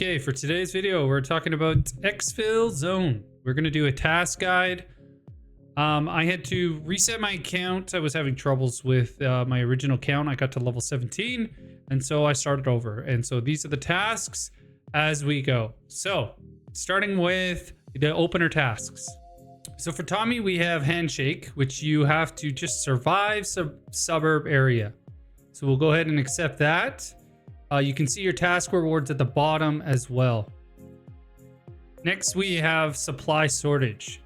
Okay, for today's video, we're talking about Exfilzone. We're going to do a task guide. I had to reset my account. I was having troubles with my original account. I got to level 17, and so I started over. And so these are the tasks as we go. So, starting with the opener tasks. So for Tommy, we have Handshake, which you have to just survive suburb area. So we'll go ahead and accept that. You can see your task rewards at the bottom as well. Next, we have supply sortage.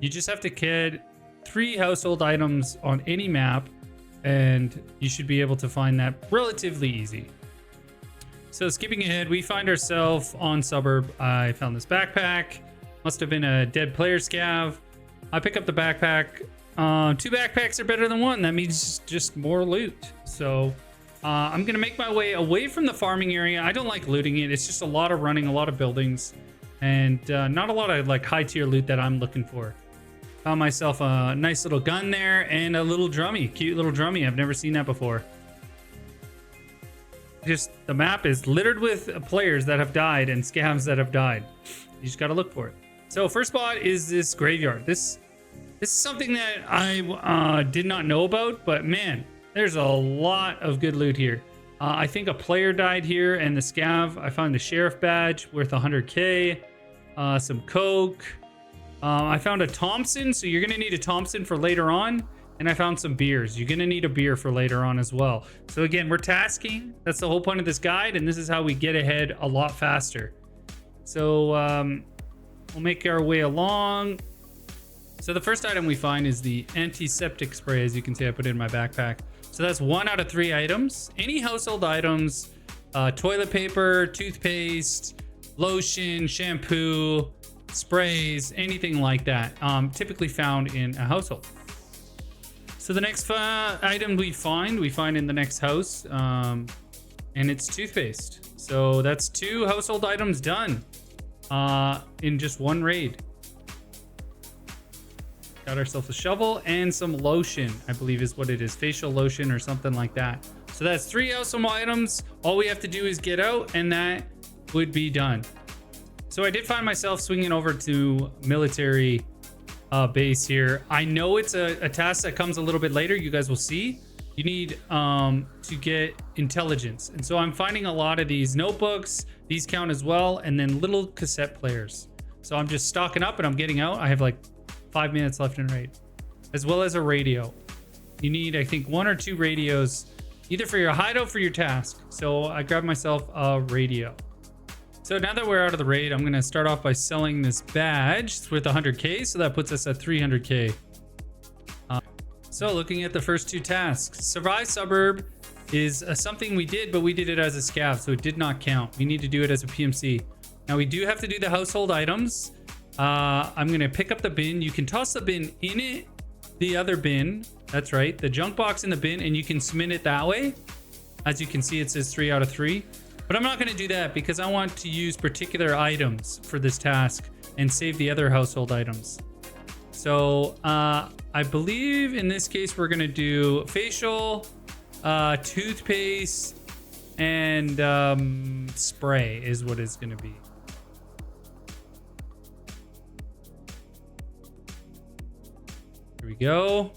You just have to get 3 household items on any map, and you should be able to find that relatively easy. So skipping ahead, we find ourselves on suburb. I found this backpack. Must have been a dead player scav. I pick up the backpack. 2 backpacks are better than 1. That means just more loot. So I'm gonna make my way away from the farming area. I don't like looting it. It's just a lot of running, a lot of buildings, and not a lot of like high tier loot that I'm looking for. Found myself a nice little gun there and a little drummy, cute little drummy. I've never seen that before. Just the map is littered with players that have died and scavs that have died. You just gotta look for it. So first spot is this graveyard. This is something that I did not know about, but man, there's a lot of good loot here. I think a player died here, and the scav. I found the sheriff badge worth 100k, some coke. I found a Thompson, so you're gonna need a Thompson for later on. And I found some beers. You're gonna need a beer for later on as well. So again, we're tasking. That's the whole point of this guide, and this is how we get ahead a lot faster. So we'll make our way along. So the first item we find is the antiseptic spray. As you can see, I put it in my backpack. So that's 1 out of 3 items. Any household items, toilet paper, toothpaste, lotion, shampoo, sprays, anything like that, typically found in a household. So the next item we find in the next house, and it's toothpaste. So that's 2 household items done in just 1 raid. Got ourselves a shovel and some lotion, I believe is what it is. Facial lotion or something like that. So that's 3 household items. All we have to do is get out, and that would be done. So I did find myself swinging over to military base here. I know it's a task that comes a little bit later. You guys will see. You need to get intelligence. And so I'm finding a lot of these notebooks. These count as well. And then little cassette players. So I'm just stocking up and I'm getting out. I have like 5 minutes left in raid, as well as a radio. You need, I think, 1 or 2 radios, either for your hideout or for your task. So I grabbed myself a radio. So now that we're out of the raid, I'm going to start off by selling this badge. It's worth 100k, so that puts us at 300k. So looking at the first 2 tasks, survive suburb is something we did, but we did it as a scav, so it did not count. We need to do it as a PMC. Now we do have to do the household items. I'm going to pick up the bin. You can toss the bin in it, the other bin. That's right, the junk box in the bin, and you can submit it that way. As you can see, it says 3 out of 3. But I'm not going to do that because I want to use particular items for this task and save the other household items. So I believe in this case we're going to do facial, toothpaste, and spray is what it's going to be. Here we go.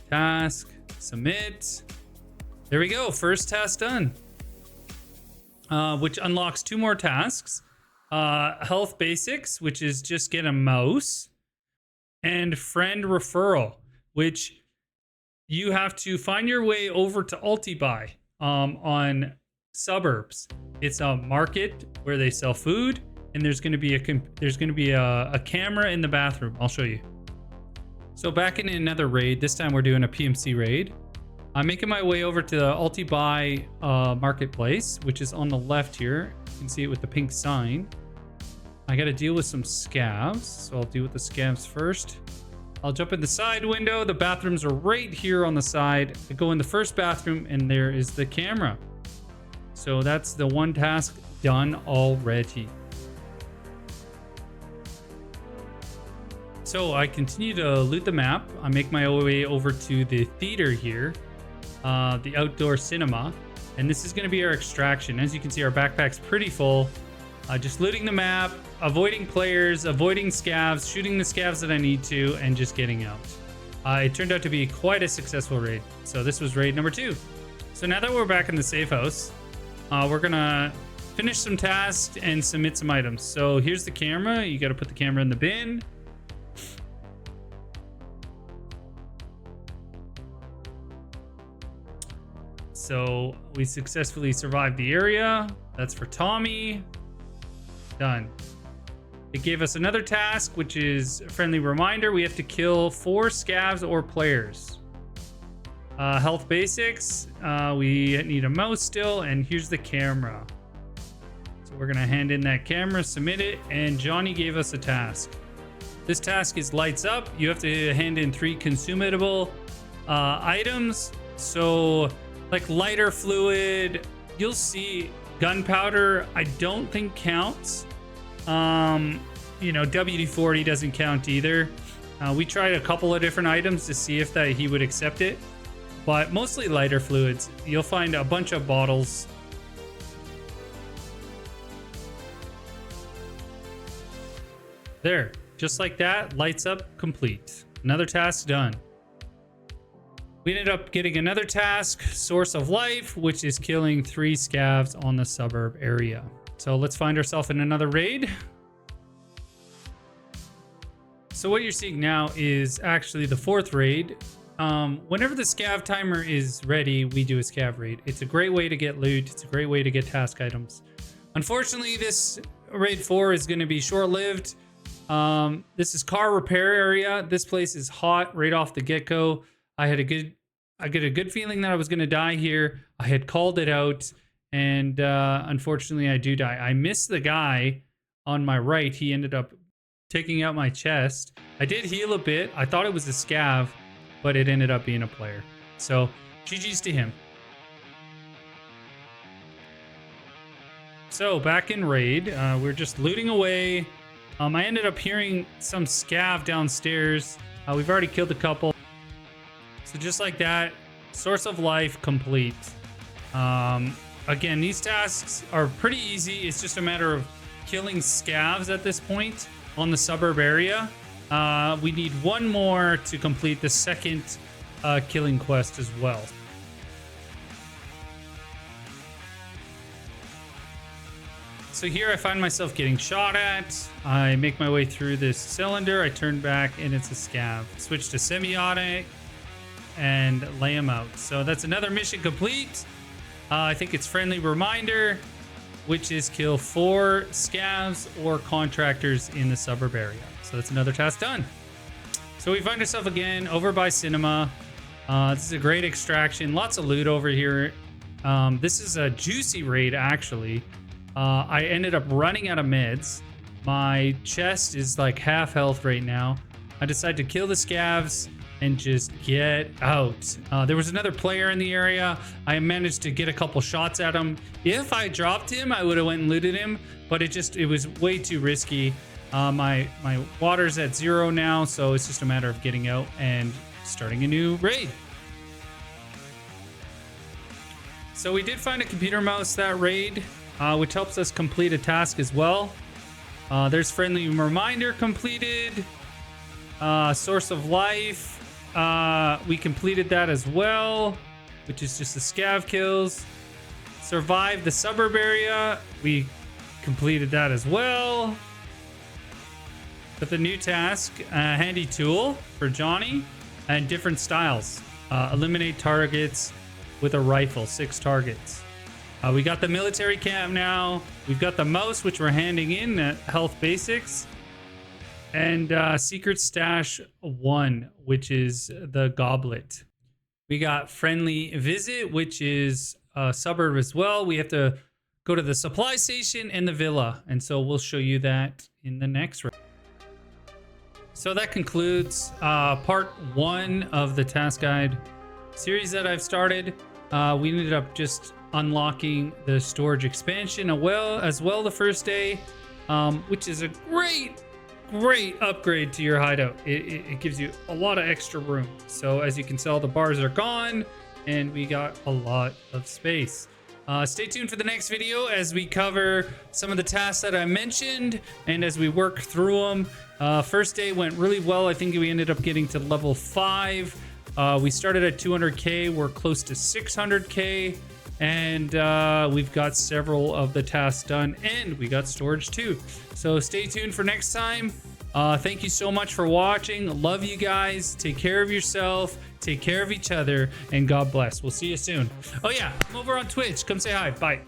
Task, submit. There we go. First task done. Which unlocks 2 more tasks. Health basics, which is just get a mouse, and friend referral, which you have to find your way over to Ulti-Buy on suburbs. It's a market where they sell food, and there's going to be a camera in the bathroom. I'll show you. So back in another raid. This time we're doing a PMC raid. I'm making my way over to the Ulti-Buy marketplace, which is on the left here. You can see it with the pink sign. I got to deal with some scavs, so I'll deal with the scavs first. I'll jump in the side window. The bathrooms are right here on the side. I go in the first bathroom, and there is the camera. So that's the 1 task done already. So I continue to loot the map. I make my way over to the theater here, the outdoor cinema, And this is going to be our extraction. As you can see, our backpack's pretty full. Just looting the map, avoiding players, avoiding scavs, shooting the scavs that I need to, and just getting out. It turned out to be quite a successful raid. So this was raid number 2. So now that we're back in the safe house, we're going to finish some tasks and submit some items. So here's the camera. You got to put the camera in the bin. So we successfully survived the area. That's for Tommy. Done. It gave us another task, which is a friendly reminder. We have to kill 4 scavs or players. Health basics. We need a mouse still, and here's the camera. So we're gonna hand in that camera, submit it, and Johnny gave us a task. This task is lights up. You have to hand in 3 consumable items. So like lighter fluid, you'll see gunpowder, I don't think counts. You know, WD-40 doesn't count either. We tried a couple of different items to see if he would accept it, but mostly lighter fluids. You'll find a bunch of bottles. There, just like that, lights up, complete. Another task done. We ended up getting another task, Source of Life, which is killing 3 scavs on the suburb area. So let's find ourselves in another raid. So what you're seeing now is actually the 4th raid. Whenever the scav timer is ready, we do a scav raid. It's a great way to get loot. It's a great way to get task items. Unfortunately, this raid 4 is going to be short-lived. This is car repair area. This place is hot right off the get-go. I get a good feeling that I was going to die here. I had called it out, and unfortunately I do die. I missed the guy on my right. He ended up taking out my chest. I did heal a bit. I thought it was a scav, but it ended up being a player. So GG's to him. So back in raid, we're just looting away. I ended up hearing some scav downstairs. We've already killed a couple. So just like that, Source of Life complete. Again, these tasks are pretty easy. It's just a matter of killing scavs at this point on the suburb area. We need 1 more to complete the 2nd killing quest as well. So here I find myself getting shot at. I make my way through this cylinder. I turn back and it's a scav. Switch to semi-auto and lay him out. So that's another mission complete. I think it's friendly reminder, which is kill 4 scavs or contractors in the suburb area. So that's another task done. So we find ourselves again over by cinema. This is a great extraction. Lots of loot over here. This is a juicy raid, actually. I ended up running out of meds. My chest is like half health right now. I decided to kill the scavs and just get out. There was another player in the area. I managed to get a couple shots at him. If I dropped him, I would have went and looted him, but it was way too risky. My water's at 0 now, so it's just a matter of getting out and starting a new raid. So we did find a computer mouse that raid, which helps us complete a task as well. There's friendly reminder completed. Source of Life. We completed that as well, which is just the scav kills. Survive the suburb area. We completed that as well. With the new task, handy tool for Johnny, and different styles. Eliminate targets with a rifle, 6 targets. We got the military camp now. We've got the mouse, which we're handing in at Health Basics. And Secret Stash 1, which is the goblet. We got Friendly Visit, which is a suburb as well. We have to go to the supply station and the villa. And so we'll show you that in the next round. So that concludes part 1 of the task guide series that I've started. We ended up just unlocking the storage expansion as well the first day, which is a great upgrade to your hideout. It gives you a lot of extra room. So as you can tell, the bars are gone and we got a lot of space. Stay tuned for the next video as we cover some of the tasks that I mentioned and as we work through them. First day went really well. I think we ended up getting to level 5. We started at 200k. We're close to 600k. And we've got several of the tasks done, and we got storage too. So stay tuned for next time. Thank you so much for watching. Love you guys. Take care of yourself. Take care of each other, and God bless. We'll see you soon. Oh yeah, I'm over on Twitch. Come say hi. Bye.